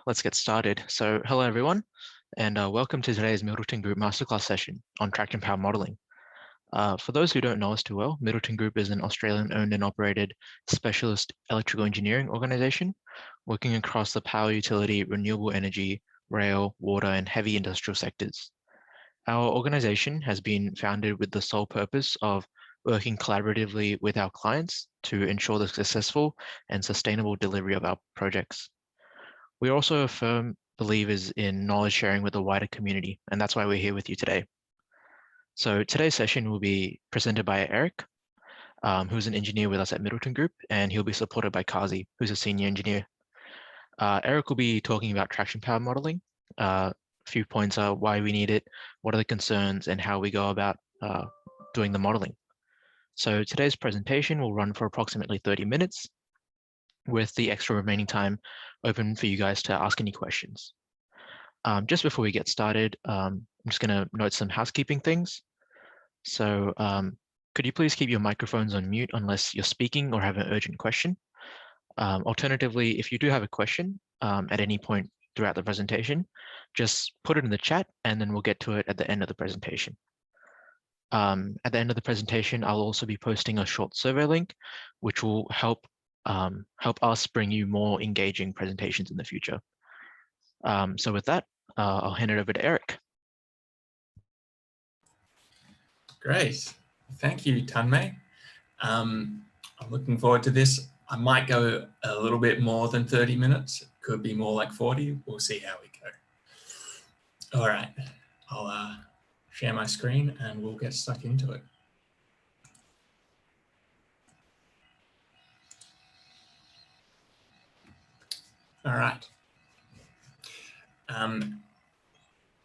Let's get started. So hello everyone, and welcome to today's Middleton Group Masterclass session on traction power modeling. For those who don't know us too well, Middleton Group is an Australian-owned and operated specialist electrical engineering organization working across the power utility, renewable energy, rail, water, and heavy industrial sectors. Our organization has been founded with the sole purpose of working collaboratively with our clients to ensure the successful and sustainable delivery of our projects. We are also firm believers in knowledge sharing with the wider community, and that's why we're here with you today. So today's session will be presented by Eric, who's an engineer with us at Middleton Group, and he'll be supported by Qazi, who's a senior engineer. Eric will be talking about traction power modeling. A few points are why we need it, what are the concerns, and how we go about doing the modeling. So today's presentation will run for approximately 30 minutes, with the extra remaining time open for you guys to ask any questions. Just before we get started, I'm just going to note some housekeeping things. So could you please keep your microphones on mute unless you're speaking or have an urgent question? Alternatively, if you do have a question at any point throughout the presentation, just put it in the chat and then we'll get to it at the end of the presentation. At the end of the presentation, I'll also be posting a short survey link, which will help us bring you more engaging presentations in the future. So with that, I'll hand it over to Eric. Great. Thank you, Tanmay. I'm looking forward to this. I might go a little bit more than 30 minutes. It could be more like 40. We'll see how we go. All right. I'll share my screen and we'll get stuck into it. All right.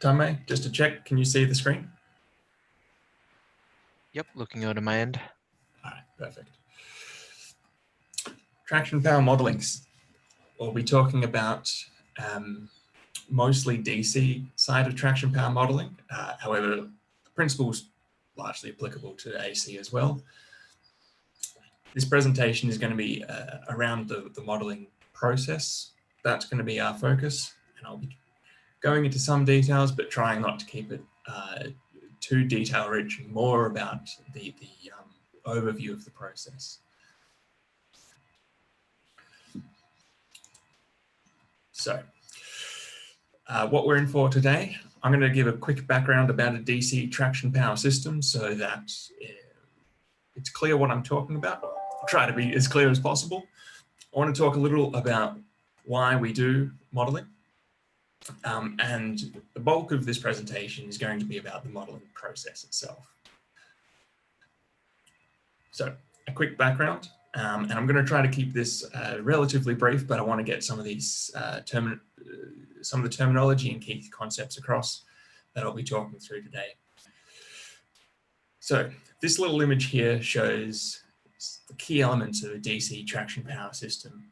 Tanmay, just to check, can you see the screen? Yep, looking over my end. All right, perfect. Traction power modeling. We'll be talking about mostly DC side of traction power modeling. However, the principles largely applicable to AC as well. This presentation is going to be around the modeling process. That's going to be our focus, and I'll be going into some details, but trying not to keep it too detail rich, and more about the overview of the process. So what we're in for today, I'm going to give a quick background about a DC traction power system so that it's clear what I'm talking about. I'll try to be as clear as possible. I want to talk a little about why we do modeling. And the bulk of this presentation is going to be about the modeling process itself. So a quick background, and I'm going to try to keep this relatively brief, but I want to get some of these some of the terminology and key concepts across that I'll be talking through today. So this little image here shows the key elements of a DC traction power system.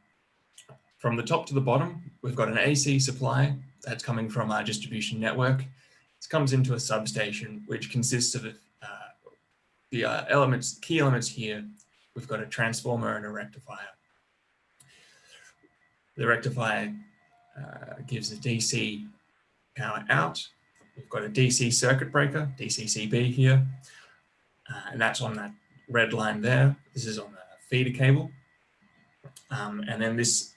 From the top to the bottom, we've got an AC supply that's coming from our distribution network. It comes into a substation, which consists of the key elements here. We've got a transformer and a rectifier. The rectifier gives the DC power out. We've got a DC circuit breaker, Dccb here, and that's on that red line there. This is on the feeder cable. And then this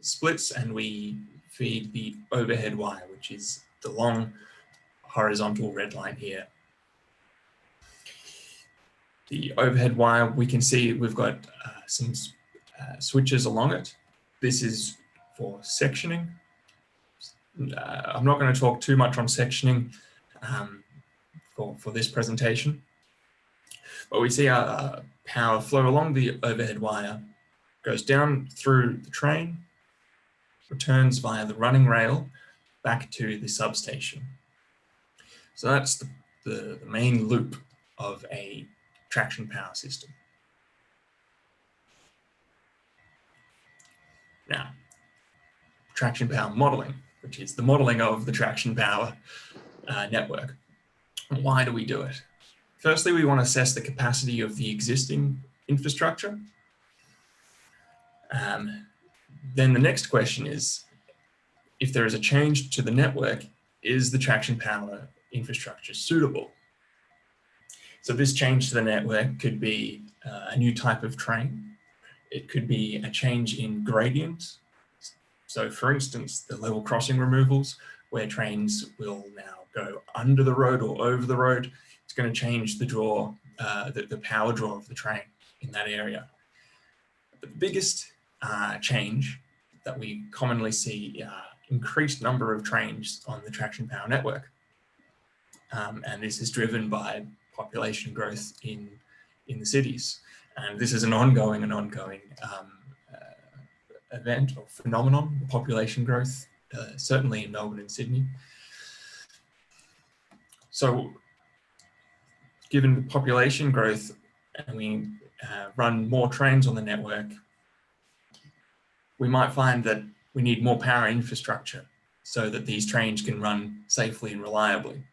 splits and we feed the overhead wire, which is the long horizontal red line here. The overhead wire, we can see we've got some switches along it. This is for sectioning. I'm not going to talk too much on sectioning for this presentation, but we see our power flow along the overhead wire, goes down through the train, returns via the running rail back to the substation. So that's the main loop of a traction power system. Now, traction power modeling, which is the modeling of the traction power network. Why do we do it? Firstly, we want to assess the capacity of the existing infrastructure. Then the next question is, if there is a change to the network, is the traction power infrastructure suitable? So this change to the network could be a new type of train. It could be a change in gradient. So for instance, the level crossing removals, where trains will now go under the road or over the road, it's going to change the draw, the power draw of the train in that area. But the biggest change that we commonly see, increased number of trains on the traction power network. And this is driven by population growth in the cities. And this is an ongoing event or phenomenon, population growth, certainly in Melbourne and Sydney. So given the population growth and we run more trains on the network, we might find that we need more power infrastructure so that these trains can run safely and reliably.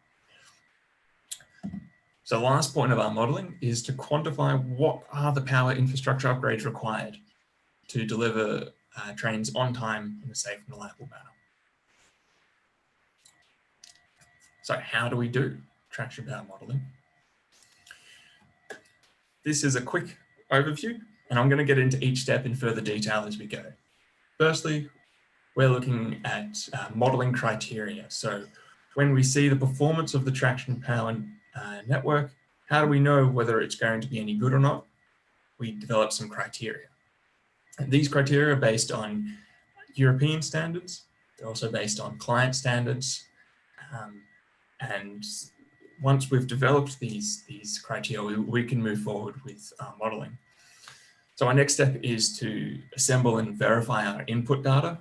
So the last point of our modelling is to quantify what are the power infrastructure upgrades required to deliver trains on time in a safe and reliable manner. So how do we do traction power modelling? This is a quick overview, and I'm going to get into each step in further detail as we go. Firstly, we're looking at modelling criteria. So when we see the performance of the traction power network, how do we know whether it's going to be any good or not? We develop some criteria. And these criteria are based on European standards. They're also based on client standards. And once we've developed these criteria, we can move forward with modelling. So our next step is to assemble and verify our input data.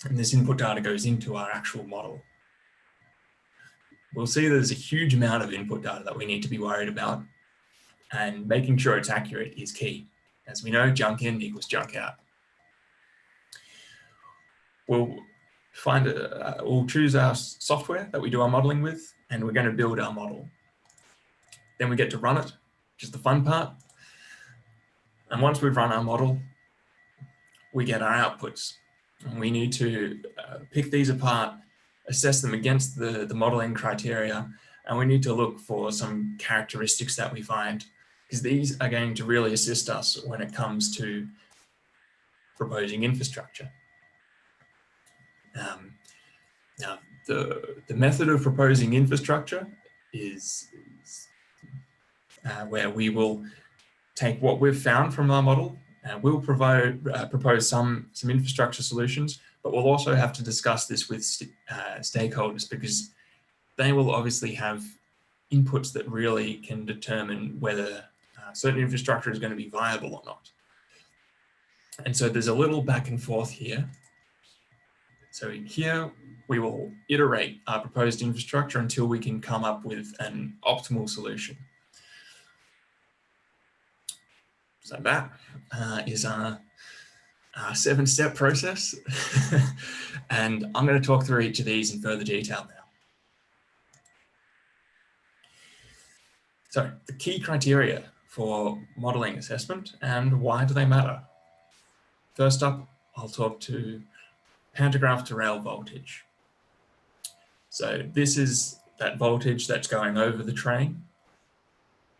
And this input data goes into our actual model. We'll see there's a huge amount of input data that we need to be worried about, and making sure it's accurate is key. As we know, junk in equals junk out. We'll choose our software that we do our modeling with, and we're going to build our model. Then we get to run it, which is the fun part. And once we've run our model, we get our outputs. And we need to pick these apart, assess them against the modeling criteria, and we need to look for some characteristics that we find, because these are going to really assist us when it comes to proposing infrastructure. Now, the method of proposing infrastructure is where we will take what we've found from our model, and we'll propose some infrastructure solutions, but we'll also have to discuss this with stakeholders, because they will obviously have inputs that really can determine whether certain infrastructure is going to be viable or not. And so there's a little back and forth here. So here we will iterate our proposed infrastructure until we can come up with an optimal solution. So that is our 7-step process. And I'm going to talk through each of these in further detail now. So the key criteria for modeling assessment and why do they matter? First up, I'll talk to pantograph to rail voltage. So this is that voltage that's going over the train.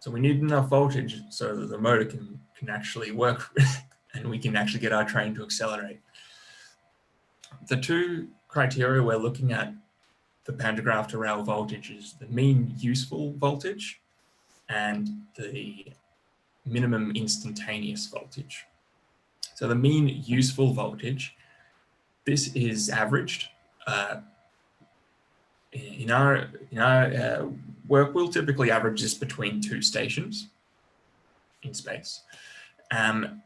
So we need enough voltage so that the motor can actually work and we can actually get our train to accelerate. The two criteria we're looking at for pantograph to rail voltage is the mean useful voltage and the minimum instantaneous voltage. So the mean useful voltage, this is averaged. In our work, we'll typically average this between 2 stations in space. And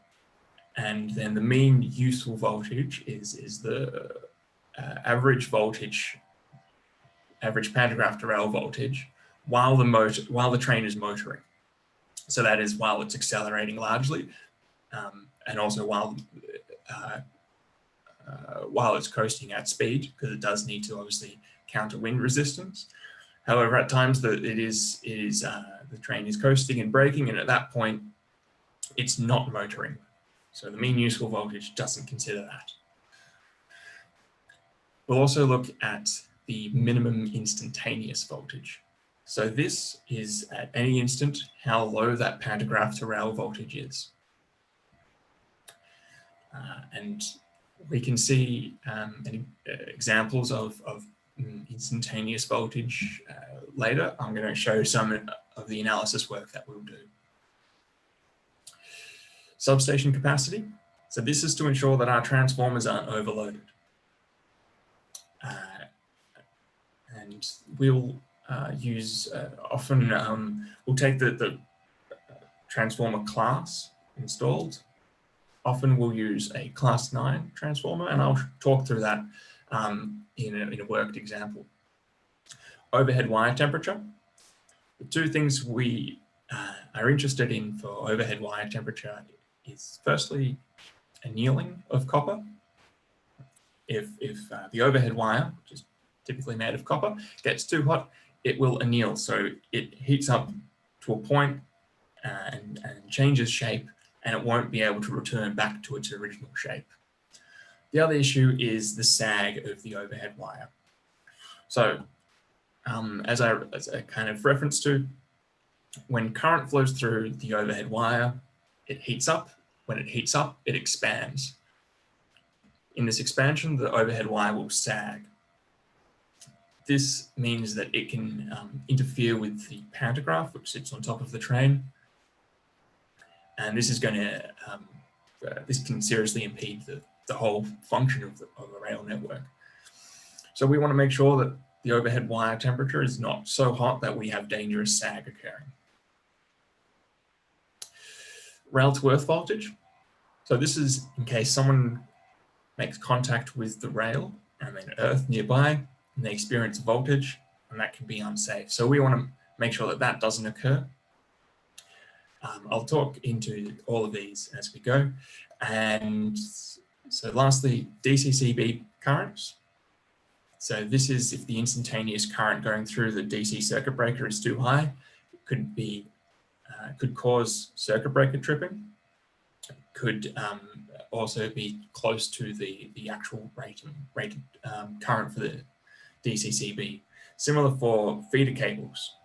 then the mean useful voltage is the average voltage, average pantograph to rail voltage while the train is motoring. So that is while it's accelerating largely, and also while it's coasting at speed, because it does need to obviously counter wind resistance. However, at times the train is coasting and braking, and at that point, it's not motoring. So the mean useful voltage doesn't consider that. We'll also look at the minimum instantaneous voltage. So this is at any instant how low that pantograph to rail voltage is. And we can see examples of instantaneous voltage later. I'm going to show some of the analysis work that we'll do. Substation capacity. So this is to ensure that our transformers aren't overloaded. And we'll use often, we'll take the transformer class installed. Often we'll use a class 9 transformer, and I'll talk through that in a worked example. Overhead wire temperature. The two things we are interested in for overhead wire temperature is firstly annealing of copper. If the overhead wire, which is typically made of copper, gets too hot, it will anneal. So it heats up to a point and changes shape, and it won't be able to return back to its original shape. The other issue is the sag of the overhead wire. So as I kind of reference to, when current flows through the overhead wire, it heats up. When it heats up, it expands. In this expansion, the overhead wire will sag. This means that it can interfere with the pantograph, which sits on top of the train. And this is going to, this can seriously impede the whole function of a rail network. So we want to make sure that the overhead wire temperature is not so hot that we have dangerous sag occurring. Rail to earth voltage. So this is in case someone makes contact with the rail and then earth nearby, and they experience voltage, and that can be unsafe. So we want to make sure that that doesn't occur. I'll talk into all of these as we go. And so lastly, Dccb currents. So this is if the instantaneous current going through the DC circuit breaker is too high, it could cause circuit breaker tripping. It could also be close to the actual rated current for the Dccb. Similar for feeder cables.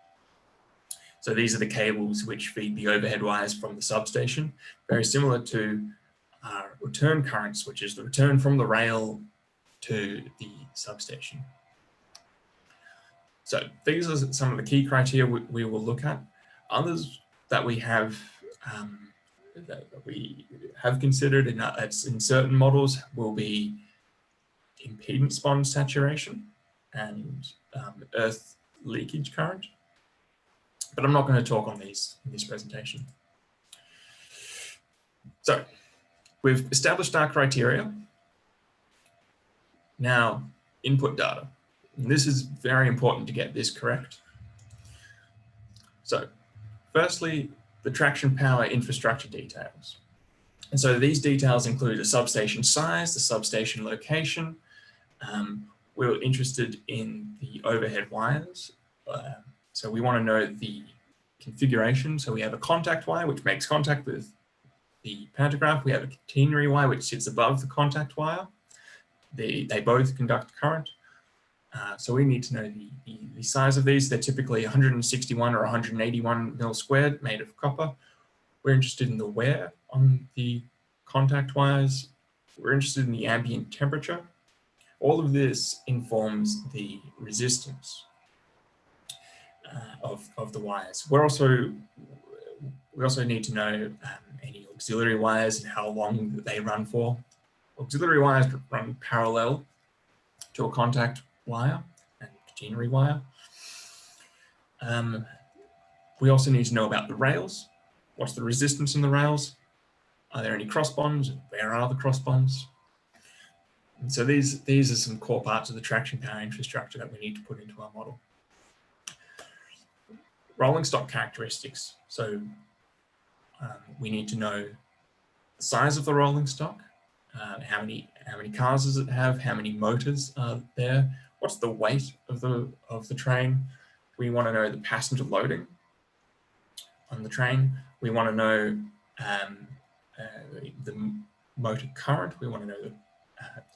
So these are the cables which feed the overhead wires from the substation, very similar to return currents, which is the return from the rail to the substation. So these are some of the key criteria we will look at. Others that we have considered in certain models will be impedance bond saturation and earth leakage current. But I'm not going to talk on these in this presentation. So we've established our criteria. Now, input data. And this is very important to get this correct. So firstly, the traction power infrastructure details. And so these details include the substation size, the substation location. We're interested in the overhead wires. So we want to know the configuration. So we have a contact wire, which makes contact with the pantograph. We have a catenary wire, which sits above the contact wire. They both conduct current. So we need to know the size of these. They're typically 161 or 181 mil squared, made of copper. We're interested in the wear on the contact wires. We're interested in the ambient temperature. All of this informs the resistance of the wires. We also need to know any auxiliary wires and how long they run for. Auxiliary wires run parallel to a contact wire and catenary wire. We also need to know about the rails. What's the resistance in the rails? Are there any cross bonds? Where are the cross bonds? And so these are some core parts of the traction power infrastructure that we need to put into our model. Rolling stock characteristics. So we need to know the size of the rolling stock, how many cars does it have, how many motors are there, what's the weight of the train. We want to know the passenger loading on the train. We want to know the motor current, we want to know the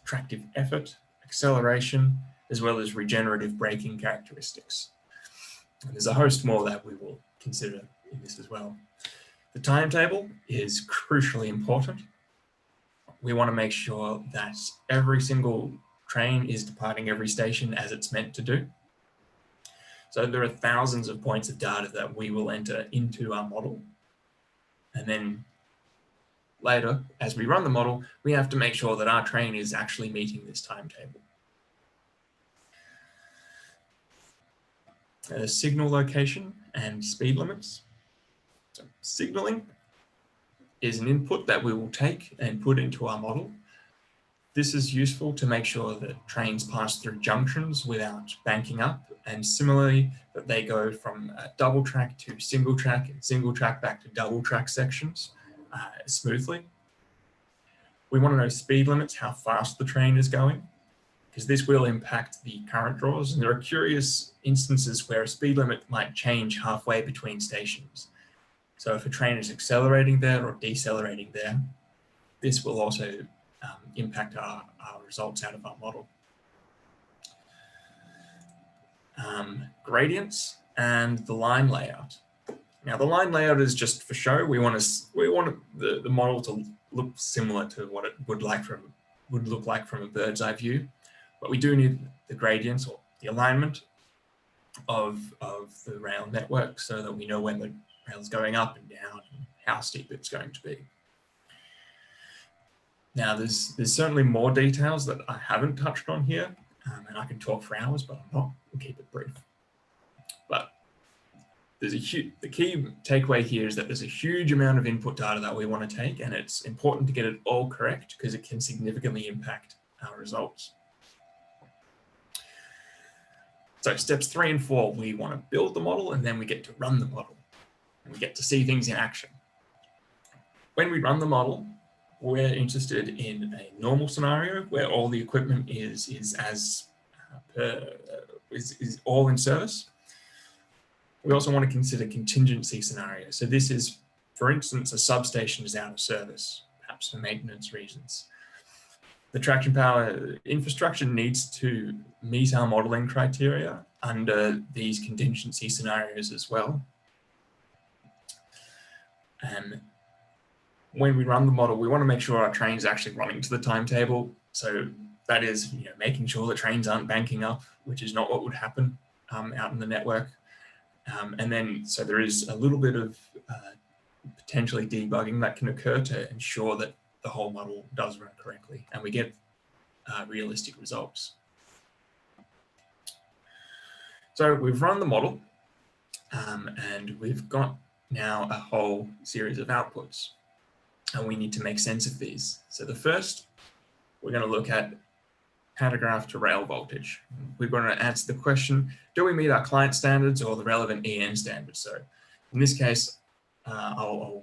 tractive effort, acceleration, as well as regenerative braking characteristics. And there's a host more that we will consider in this as well. The timetable is crucially important. We want to make sure that every single train is departing every station as it's meant to do. So there are thousands of points of data that we will enter into our model. And then later, as we run the model, we have to make sure that our train is actually meeting this timetable. Signal location and speed limits. So signaling is an input that we will take and put into our model. This is useful to make sure that trains pass through junctions without banking up, and similarly that they go from double track to single track and single track back to double track sections smoothly. We want to know speed limits, how fast the train is going, because this will impact the current draws. And there are curious instances where a speed limit might change halfway between stations. So if a train is accelerating there or decelerating there, this will also impact our results out of our model. Gradients and the line layout. Now the line layout is just for show. We want the model to look similar to what it would look like from a bird's eye view, but we do need the gradients or the alignment of the rail network so that we know when the rail is going up and down and how steep it's going to be. Now, there's certainly more details that I haven't touched on here, and I can talk for hours, but I'm not. We'll keep it brief. But the key takeaway here is that there's a huge amount of input data that we want to take, and it's important to get it all correct because it can significantly impact our results. So steps 3 and 4, we want to build the model, and then we get to run the model, and we get to see things in action. When we run the model, we're interested in a normal scenario where all the equipment is all in service. We also want to consider contingency scenarios. So this is, for instance, a substation is out of service, perhaps for maintenance reasons. The traction power infrastructure needs to meet our modeling criteria under these contingency scenarios as well. And when we run the model, we want to make sure our train's actually running to the timetable. So that is, making sure the trains aren't banking up, which is not what would happen out in the network. And then, so there is a little bit of potentially debugging that can occur to ensure that the whole model does run correctly and we get realistic results. So we've run the model and we've got now a whole series of outputs. And we need to make sense of these. So the first, we're going to look at pantograph to rail voltage. We're going to answer the question, do we meet our client standards or the relevant EN standards? So in this case, I'll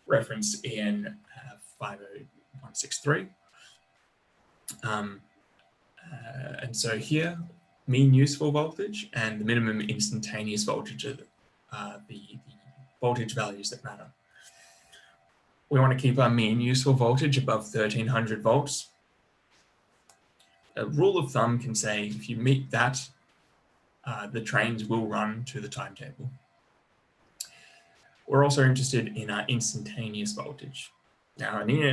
reference EN 50163. And so here, mean useful voltage and the minimum instantaneous voltage are the voltage values that matter. We want to keep our mean useful voltage above 1300 volts. A rule of thumb can say if you meet that, the trains will run to the timetable. We're also interested in our instantaneous voltage. Now, the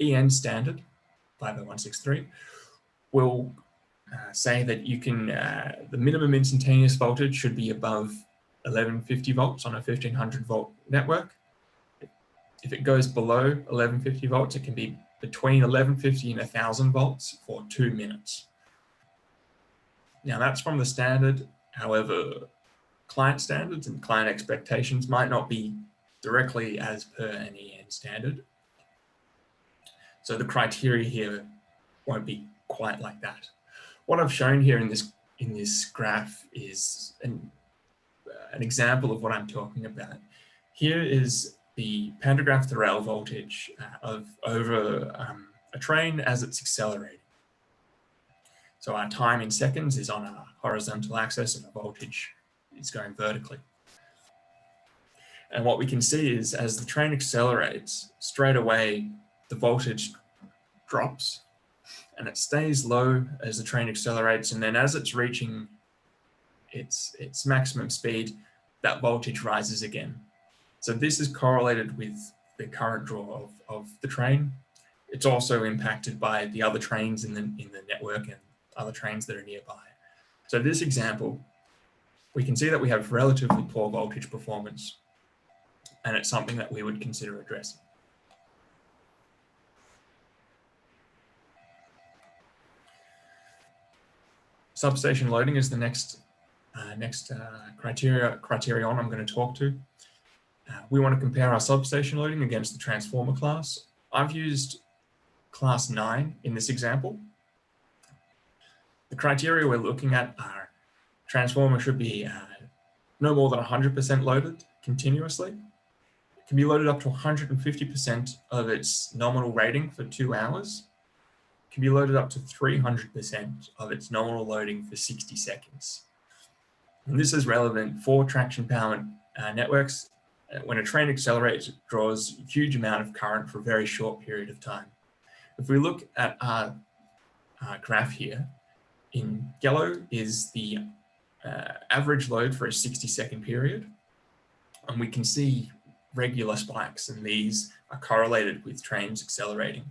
EN standard 50163 will say that you can, the minimum instantaneous voltage should be above 1150 volts on a 1500 volt network. If it goes below 1150 volts, it can be between 1150 and 1000 volts for 2 minutes. Now that's from the standard. However, client standards and client expectations might not be directly as per an EN standard. So the criteria here won't be quite like that. What I've shown here in this graph is an example of what I'm talking about. Here is the pantograph to rail voltage over a train as it's accelerating. So our time in seconds is on a horizontal axis and the voltage is going vertically. And what we can see is as the train accelerates, straight away the voltage drops and it stays low as the train accelerates. And then as it's reaching its maximum speed, that voltage rises again. So this is correlated with the current draw of the train. It's also impacted by the other trains in the network and other trains that are nearby. So this example, we can see that we have relatively poor voltage performance, and it's something that we would consider addressing. Substation loading is the next criterion I'm going to talk to. We want to compare our substation loading against the transformer class. I've used class 9 in this example. The criteria we're looking at are transformer should be no more than 100% loaded continuously. It can be loaded up to 150% of its nominal rating for 2 hours. It can be loaded up to 300% of its nominal loading for 60 seconds. And this is relevant for traction power networks. When a train accelerates, it draws a huge amount of current for a very short period of time. If we look at our graph here, in yellow is the average load for a 60-second period. And we can see regular spikes, and these are correlated with trains accelerating.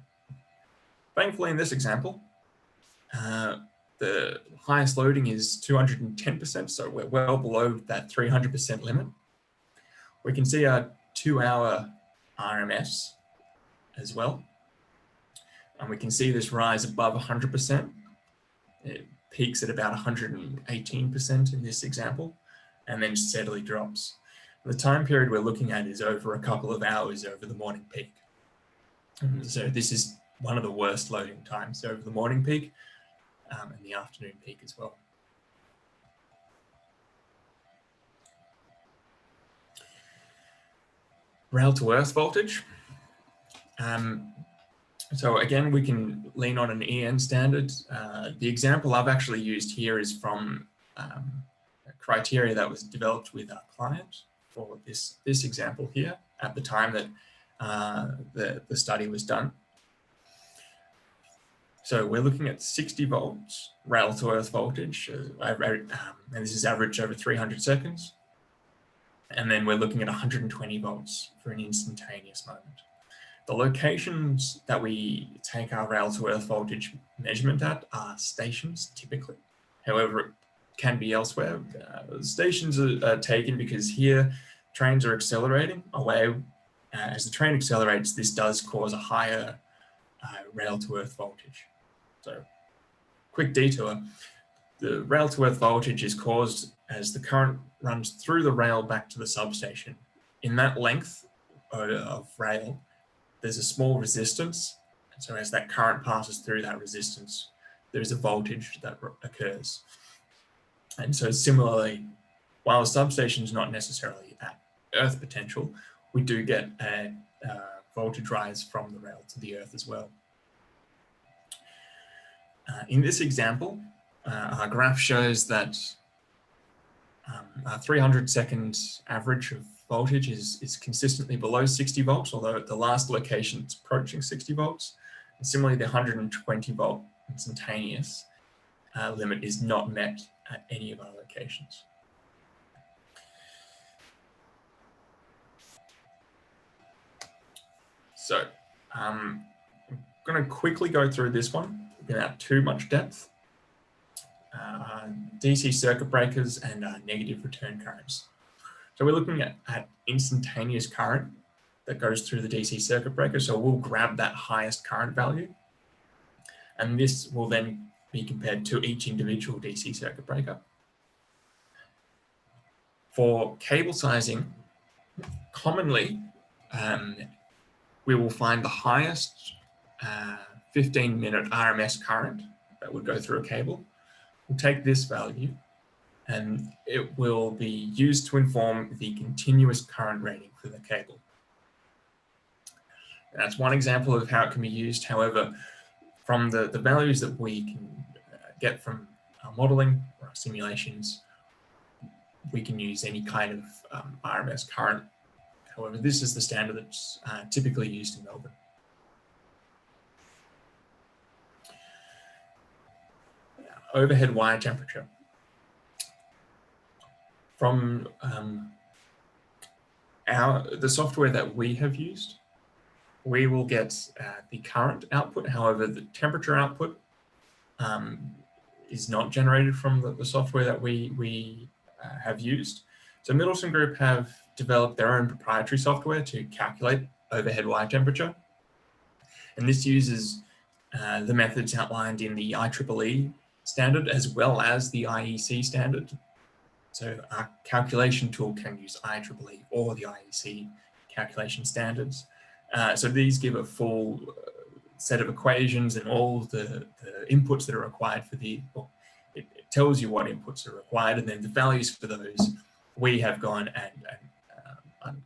Thankfully, in this example, the highest loading is 210%, so we're well below that 300% limit. We can see our 2-hour RMS as well. And we can see this rise above 100%. It peaks at about 118% in this example, and then steadily drops. The time period we're looking at is over a couple of hours over the morning peak. And so this is one of the worst loading times over the morning peak and the afternoon peak as well. Rail to earth voltage. So again, we can lean on an EN standard. The example I've actually used here is from a criteria that was developed with our client for this example here at the time that the study was done. So we're looking at 60 volts rail to earth voltage, and this is averaged over 300 seconds. And then we're looking at 120 volts for an instantaneous moment. The locations that we take our rail to earth voltage measurement at are stations typically. However, it can be elsewhere. Stations are taken because here trains are accelerating away. As the train accelerates, this does cause a higher rail to earth voltage. So quick detour. The rail to earth voltage is caused as the current runs through the rail back to the substation. In that length of rail, there's a small resistance. And so as that current passes through that resistance, there's a voltage that occurs. And so similarly, while the substation is not necessarily at earth potential, we do get a voltage rise from the rail to the earth as well. In this example, our graph shows that our 300-second average of voltage is consistently below 60 volts, although at the last location it's approaching 60 volts. And similarly, the 120-volt instantaneous limit is not met at any of our locations. So I'm going to quickly go through this one without too much depth. DC circuit breakers and negative return currents. So we're looking at instantaneous current that goes through the DC circuit breaker. So we'll grab that highest current value, and this will then be compared to each individual DC circuit breaker. For cable sizing, commonly we will find the highest 15-minute RMS current that would go through a cable. We'll take this value and it will be used to inform the continuous current rating for the cable. And that's one example of how it can be used. However, from the values that we can get from our modeling or our simulations, we can use any kind of RMS current However, this is the standard that's typically used in Melbourne. Overhead wire temperature. From the software that we have used, we will get the current output. However, the temperature output is not generated from the software that we have used. So Middleton Group have developed their own proprietary software to calculate overhead wire temperature. And this uses the methods outlined in the IEEE standard as well as the IEC standard. So our calculation tool can use IEEE or the IEC calculation standards. So these give a full set of equations and all the inputs that are required for it tells you what inputs are required, and then the values for those, we have gone and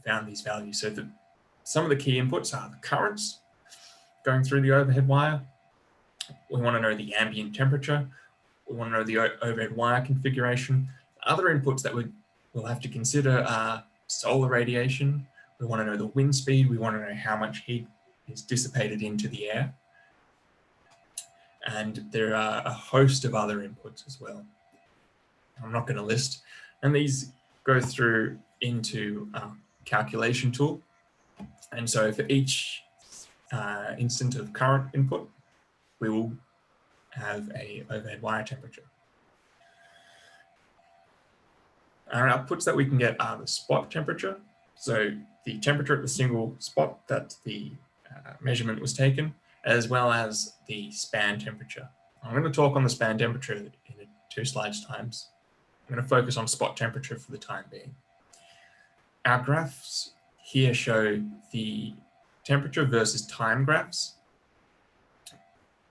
found these values. So some of the key inputs are the currents going through the overhead wire. We want to know the ambient temperature. We want to know the overhead wire configuration. Other inputs that we'll have to consider are solar radiation. We want to know the wind speed. We want to know how much heat is dissipated into the air. And there are a host of other inputs as well. I'm not going to list. And these go through into our calculation tool. And so for each instant of current input, we will have a overhead wire temperature. Our outputs that we can get are the spot temperature. So the temperature at the single spot that the measurement was taken, as well as the span temperature. I'm going to talk on the span temperature in 2 slides times. I'm going to focus on spot temperature for the time being. Our graphs here show the temperature versus time graphs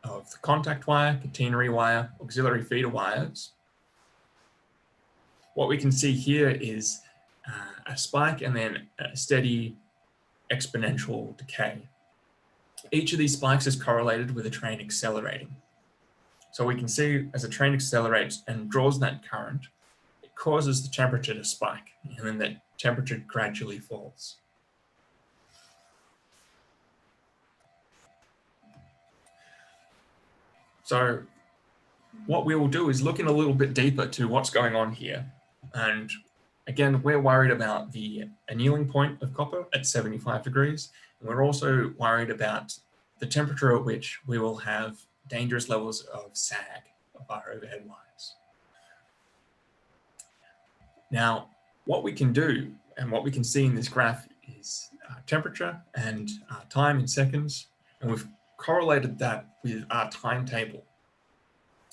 of the contact wire, catenary wire, auxiliary feeder wires. What we can see here is a spike and then a steady exponential decay. Each of these spikes is correlated with a train accelerating. So we can see as a train accelerates and draws that current, it causes the temperature to spike, and then that temperature gradually falls. So what we will do is look in a little bit deeper to what's going on here. And again, we're worried about the annealing point of copper at 75 degrees. And we're also worried about the temperature at which we will have dangerous levels of sag of our overhead wires. Now, what we can do and what we can see in this graph is temperature and time in seconds. And we've correlated that with our timetable.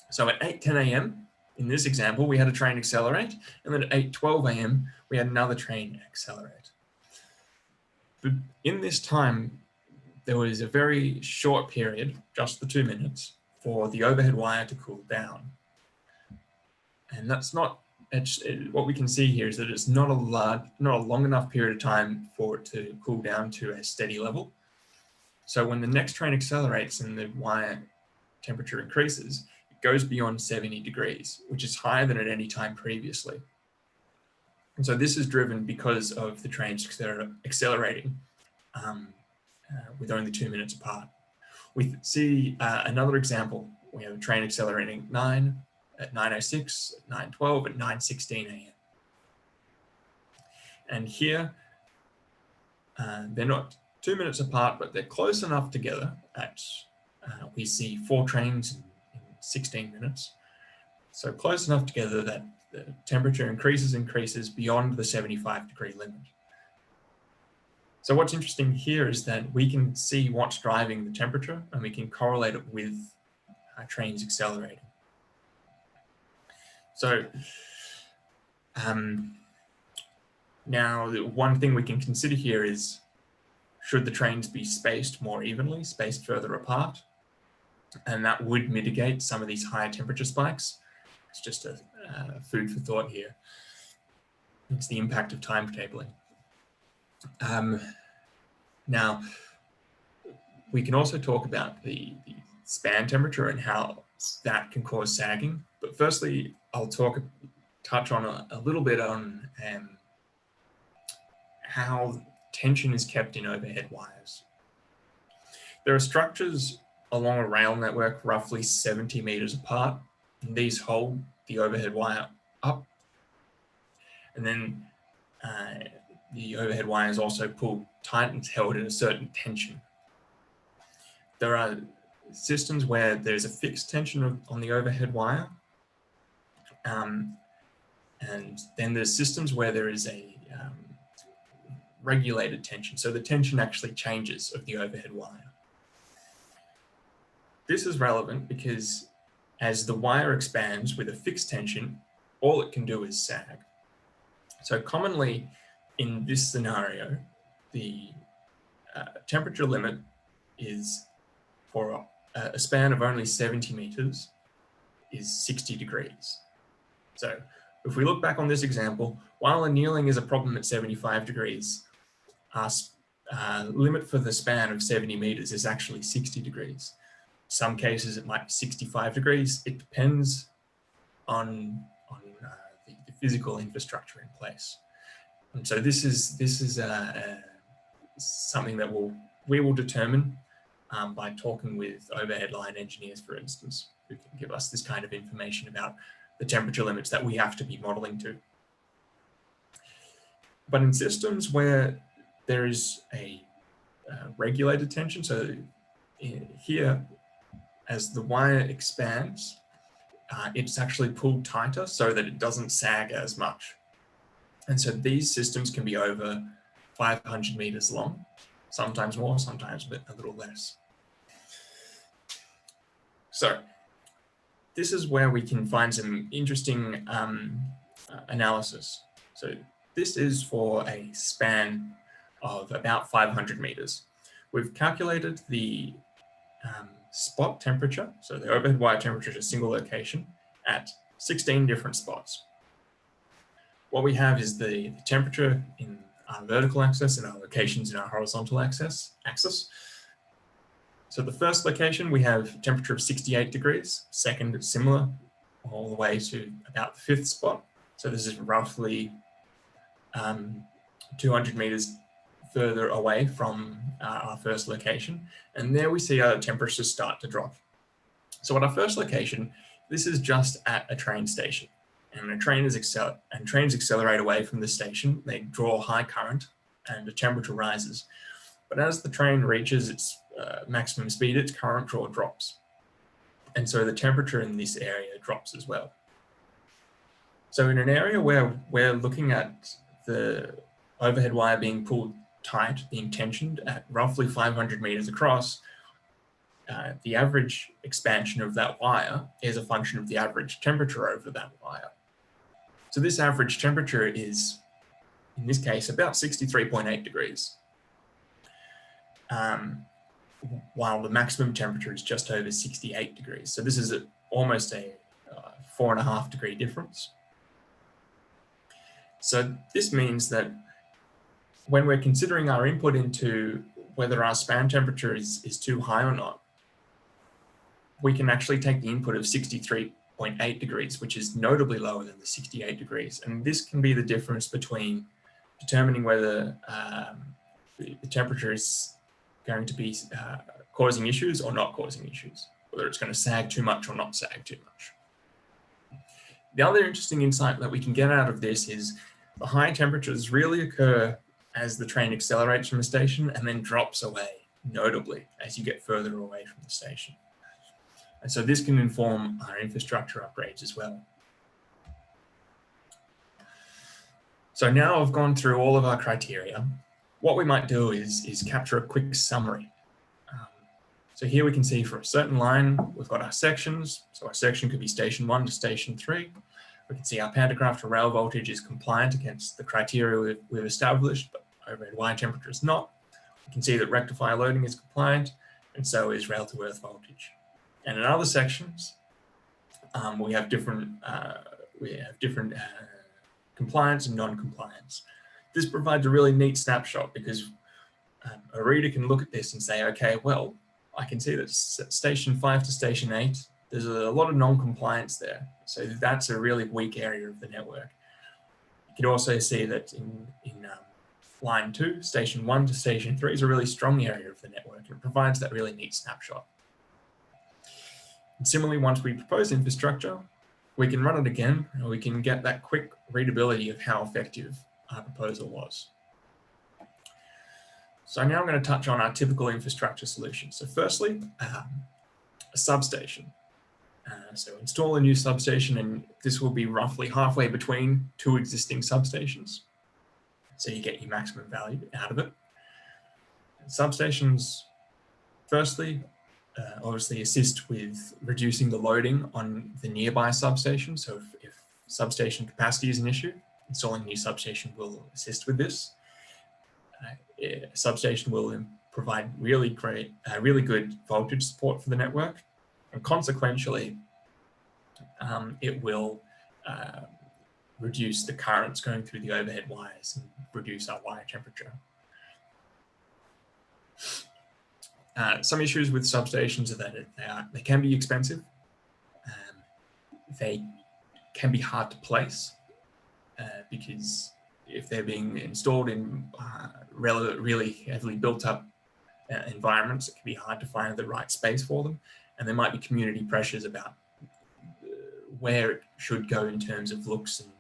So at 8:10 a.m., in this example, we had a train accelerate, and then at 8:12 a.m., we had another train accelerate. But in this time, there was a very short period, just the 2 minutes, for the overhead wire to cool down. And that's not, what we can see here is that it's not a long enough period of time for it to cool down to a steady level. So when the next train accelerates and the wire temperature increases, it goes beyond 70 degrees, which is higher than at any time previously. And so this is driven because of the trains accelerating with only 2 minutes apart. We see another example. We have a train accelerating at 9:06, at 9:12, at 9:16 a.m. And here, they're not 2 minutes apart, but they're close enough together at, we see 4 trains in 16 minutes. So close enough together that the temperature increases beyond the 75-degree limit. So what's interesting here is that we can see what's driving the temperature, and we can correlate it with trains accelerating. So now the one thing we can consider here is, should the trains be spaced more evenly, spaced further apart? And that would mitigate some of these higher temperature spikes. It's just a food for thought here. It's the impact of timetabling. Now, we can also talk about the span temperature and how that can cause sagging. But firstly, I'll touch on a little bit on how tension is kept in overhead wires. There are structures along a rail network roughly 70 meters apart, and these hold the overhead wire up. And then the overhead wire is also pulled tight and held at a certain tension. There are systems where there's a fixed tension on the overhead wire, and then there's systems where there is a regulated tension. So the tension actually changes of the overhead wire. This is relevant because as the wire expands with a fixed tension, all it can do is sag. So commonly in this scenario, the temperature limit is for a span of only 70 meters is 60 degrees. So if we look back on this example, while annealing is a problem at 75 degrees, our limit for the span of 70 meters is actually 60 degrees. Some cases it might be 65 degrees. It depends on the physical infrastructure in place. And so this is something that we will determine by talking with overhead line engineers, for instance, who can give us this kind of information about the temperature limits that we have to be modeling to. But in systems where there is a regulated tension, so here, as the wire expands, it's actually pulled tighter so that it doesn't sag as much. And so these systems can be over 500 meters long, sometimes more, sometimes a little less. So this is where we can find some interesting analysis. So this is for a span of about 500 meters. We've calculated the spot temperature, so the overhead wire temperature at a single location at 16 different spots. What we have is the temperature in our vertical axis and our locations in our horizontal axis. So the first location, we have temperature of 68 degrees. Second, similar, all the way to about the fifth spot. So this is roughly 200 meters further away from our first location. And there we see our temperatures start to drop. So at our first location, this is just at a train station. And trains accelerate away from the station. They draw high current and the temperature rises. But as the train reaches its maximum speed, its current draw drops. And so the temperature in this area drops as well. So in an area where we're looking at the overhead wire being pulled tight, being tensioned at roughly 500 meters across, the average expansion of that wire is a function of the average temperature over that wire. So this average temperature is, in this case, about 63.8 degrees, while the maximum temperature is just over 68 degrees. So this is almost a 4.5 degree difference. So this means that when we're considering our input into whether our span temperature is too high or not, we can actually take the input of 63.8 degrees, which is notably lower than the 68 degrees. And this can be the difference between determining whether the temperature is going to be causing issues or not causing issues, whether it's going to sag too much or not sag too much. The other interesting insight that we can get out of this is the high temperatures really occur as the train accelerates from the station and then drops away notably as you get further away from the station. And so this can inform our infrastructure upgrades as well. So now I've gone through all of our criteria. What we might do is capture a quick summary. So here we can see for a certain line, we've got our sections. So our section could be station 1 to station 3. We can see our pantograph to rail voltage is compliant against the criteria we've established, but overhead wire temperature is not. We can see that rectifier loading is compliant, and so is rail to earth voltage. And in other sections, we have different compliance and non-compliance. This provides a really neat snapshot because a reader can look at this and say, okay, well, I can see that station 5 to station 8, there's a lot of non-compliance there. So that's a really weak area of the network. You can also see that in line 2, station 1 to station 3 is a really strong area of the network, and it provides that really neat snapshot. And similarly, once we propose infrastructure, we can run it again, and we can get that quick readability of how effective our proposal was. So now I'm going to touch on our typical infrastructure solution. So firstly, a substation. So install a new substation, and this will be roughly halfway between two existing substations. So you get your maximum value out of it. Substations, firstly, obviously assist with reducing the loading on the nearby substation. So if substation capacity is an issue, installing a new substation will assist with this. A substation will provide really good voltage support for the network, and consequentially, it will reduce the currents going through the overhead wires and reduce our wire temperature. Some issues with substations are that they can be expensive. They can be hard to place because if they're being installed in really heavily built up environments, it can be hard to find the right space for them. And there might be community pressures about where it should go in terms of looks and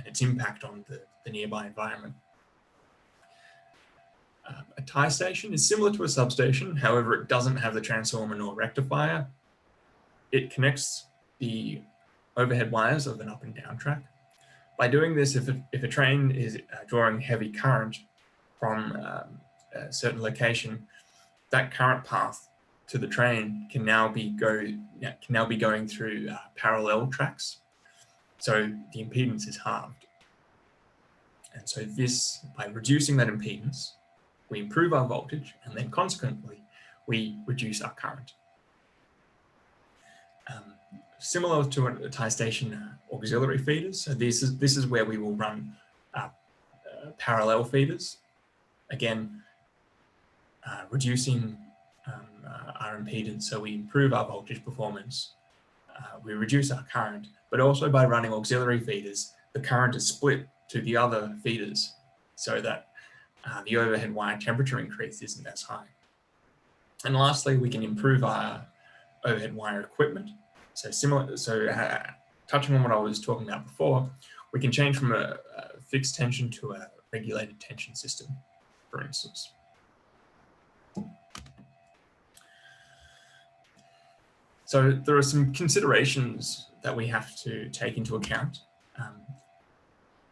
its impact on the nearby environment. A tie station is similar to a substation, however, it doesn't have the transformer nor rectifier. It connects the overhead wires of an up and down track. By doing this, if a train is drawing heavy current from a certain location, that current path to the train can now be going through parallel tracks. So the impedance is halved. And so by reducing that impedance, we improve our voltage, and then consequently, we reduce our current. Similar to a tie station auxiliary feeders, so this is where we will run parallel feeders. Again, reducing our impedance, so we improve our voltage performance, we reduce our current, but also by running auxiliary feeders, the current is split to the other feeders so that the overhead wire temperature increase isn't as high. And lastly, we can improve our overhead wire equipment. So touching on what I was talking about before, we can change from a fixed tension to a regulated tension system, for instance. So there are some considerations that we have to take into account.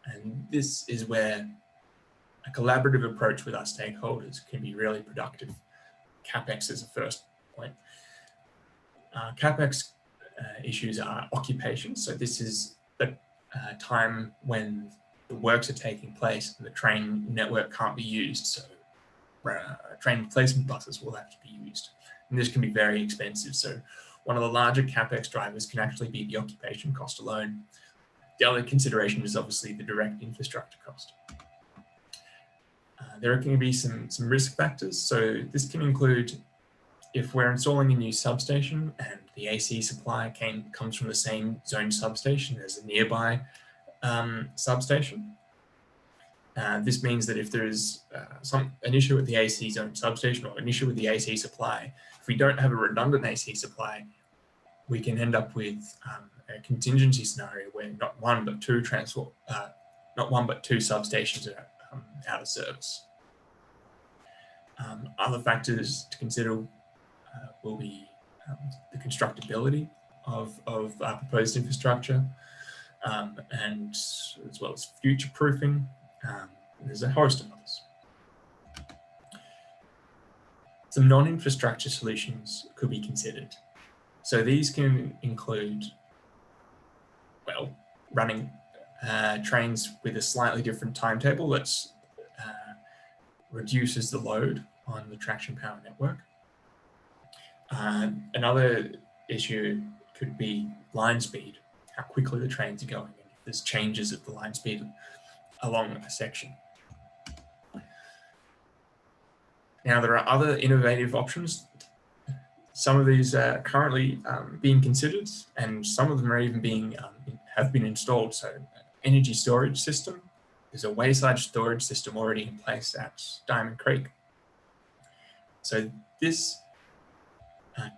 And this is where a collaborative approach with our stakeholders can be really productive. CapEx is the first point. CapEx issues are occupation. So this is the time when the works are taking place and the train network can't be used. So train replacement buses will have to be used. And this can be very expensive. So one of the larger CapEx drivers can actually be the occupation cost alone. The other consideration is obviously the direct infrastructure cost. There can be some risk factors. So this can include if we're installing a new substation and the AC supply comes from the same zone substation as a nearby substation. This means that if there is an issue with the AC zone substation or an issue with the AC supply, if we don't have a redundant AC supply, we can end up with a contingency scenario where not one but two substations are out of service. Other factors to consider will be the constructability of our proposed infrastructure, and as well as future proofing. There's a host of others. Some non-infrastructure solutions could be considered. So these can include, well, running trains with a slightly different timetable that reduces the load on the traction power network. Another issue could be line speed, how quickly the trains are going, and if there's changes of the line speed along a section. Now, there are other innovative options. Some of these are currently being considered, and some of them are even have been installed. So, energy storage system there's a wayside storage system already in place at Diamond Creek. So this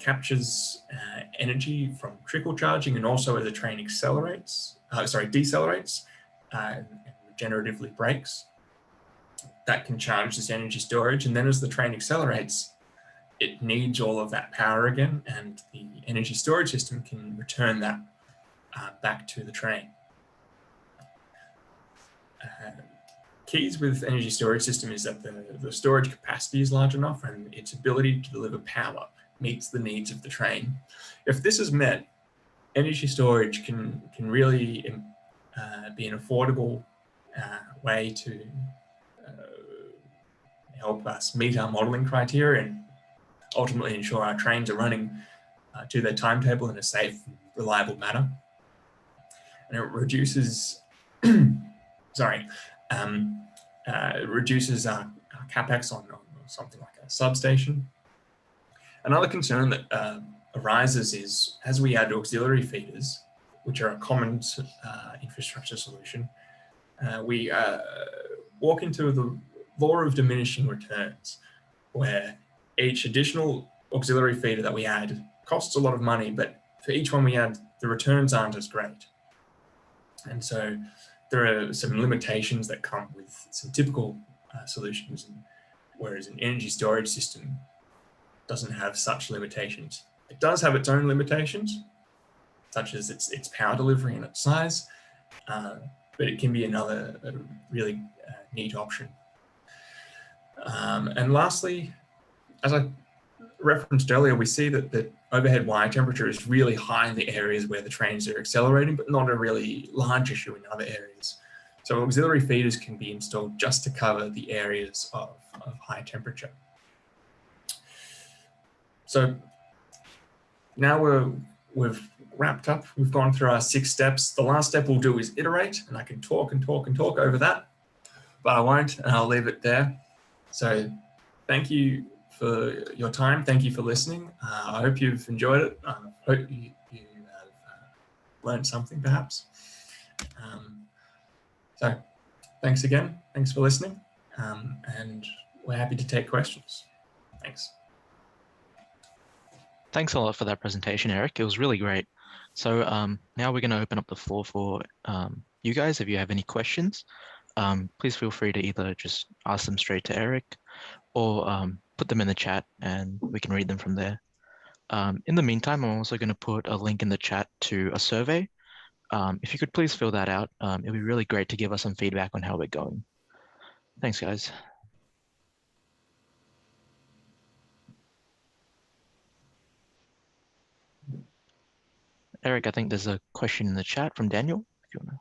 captures energy from trickle charging, and also as the train decelerates and regeneratively brakes, that can charge this energy storage. And then as the train accelerates, it needs all of that power again, and the energy storage system can return that back to the train. Keys with energy storage system is that the storage capacity is large enough and its ability to deliver power meets the needs of the train. If this is met, energy storage can really be an affordable way to help us meet our modeling criteria and ultimately ensure our trains are running to their timetable in a safe, reliable manner. And it reduces, reduces our capex on something like a substation. Another concern that arises is as we add auxiliary feeders, which are a common infrastructure solution, we walk into the law of diminishing returns, where each additional auxiliary feeder that we add costs a lot of money, but for each one we add, the returns aren't as great. And so there are some limitations that come with some typical solutions, whereas an energy storage system doesn't have such limitations. It does have its own limitations, such as its power delivery and its size, but it can be another really neat option. And lastly, as I referenced earlier, we see that the overhead wire temperature is really high in the areas where the trains are accelerating, but not a really large issue in other areas. So auxiliary feeders can be installed just to cover the areas of high temperature. So now we've wrapped up. We've gone through our 6 steps. The last step we'll do is iterate, and I can talk and talk and talk over that, but I won't, and I'll leave it there. So thank you for your time. Thank you for listening. I hope you've enjoyed it. I hope you have learned something perhaps. So thanks again. Thanks for listening. And we're happy to take questions. Thanks. Thanks a lot for that presentation, Eric. It was really great. So now we're going to open up the floor for you guys. If you have any questions, please feel free to either just ask them straight to Eric or put them in the chat and we can read them from there. In the meantime, I'm also going to put a link in the chat to a survey. If you could please fill that out, it'd be really great to give us some feedback on how we're going. Thanks, guys. Eric, I think there's a question in the chat from Daniel, if you want to.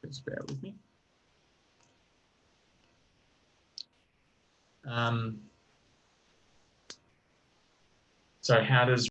Just bear with me. So how does